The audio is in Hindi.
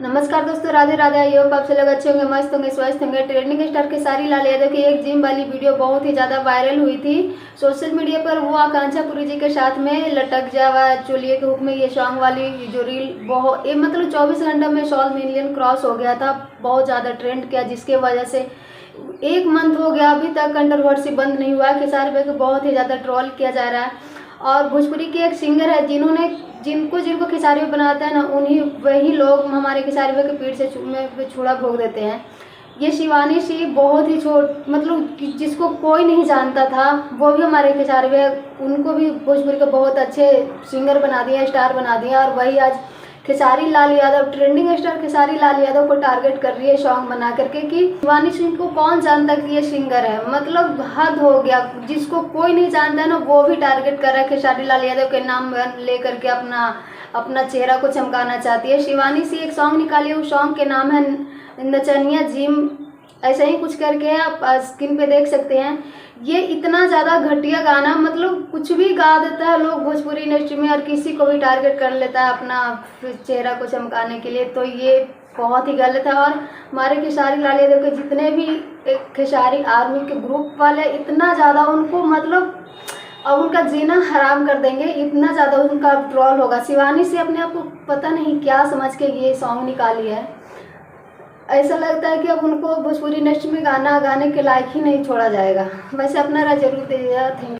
नमस्कार दोस्तों, राधे राधे। आई होप आप सब लोग अच्छे होंगे, मस्त होंगे, स्वस्थ होंगे। ट्रेंडिंग स्टार खेसारी लाल यादव की एक जिम वाली वीडियो बहुत ही ज़्यादा वायरल हुई थी सोशल मीडिया पर। वो आकांक्षा पुरी जी के साथ में लटक जावा चोलिए के हुक में ये सॉन्ग वाली जो रील बहुत मतलब 24 घंटे में 100 मिलियन क्रॉस हो गया था। बहुत ज़्यादा ट्रेंड किया, जिसके वजह से 1 मंथ हो गया अभी तक कंट्रोवर्सी बंद नहीं हुआ। खेसारी भाई को बहुत ही ज़्यादा ट्रोल किया जा रहा है। और भोजपुरी के एक सिंगर है जिनको जिनको खेसारी भाई बनाता है ना, वही लोग हमारे खेसारी भाई के पीठ से छुरा भोग देते हैं। ये शिवानी सी बहुत ही मतलब जिसको कोई नहीं जानता था, वो भी हमारे खेसारी भाई उनको भी भोजपुरी के बहुत अच्छे सिंगर बना दिया, स्टार बना दिया। और वही आज खेसारी लाल यादव, ट्रेंडिंग स्टार खेसारी लाल यादव को टारगेट कर रही है सॉन्ग बना करके कि शिवानी सिंह को कौन जानता कि ये सिंगर है। मतलब हद हो गया, जिसको कोई नहीं जानता है ना, वो भी टारगेट कर रहा है। खेसारी लाल यादव के नाम लेकर के अपना चेहरा को चमकाना चाहती है। शिवानी सिंह एक सॉन्ग निकाली है, उस सॉन्ग के नाम है नचनिया जिम, ऐसा ही कुछ करके आप स्क्रीन पे देख सकते हैं। ये इतना ज़्यादा घटिया गाना, मतलब कुछ भी गा देता है लोग भोजपुरी इंडस्ट्री में, और किसी को भी टारगेट कर लेता है अपना चेहरा को चमकाने के लिए। तो ये बहुत ही गलत है। और हमारे खेसारी लाल यादव के जितने भी खेसारी आर्मी के ग्रुप वाले, इतना ज़्यादा उनको मतलब अब उनका जीना हराम कर देंगे, इतना ज़्यादा उनका ट्रोल होगा। शिवानी से अपने आप को पता नहीं क्या समझ के ये सॉन्ग निकाली है। ऐसा लगता है कि अब उनको भोजपुरी इंडस्ट्री में गाना गाने के लायक ही नहीं छोड़ा जाएगा। वैसे अपना राय जरूर दीजिएगा। Thank you.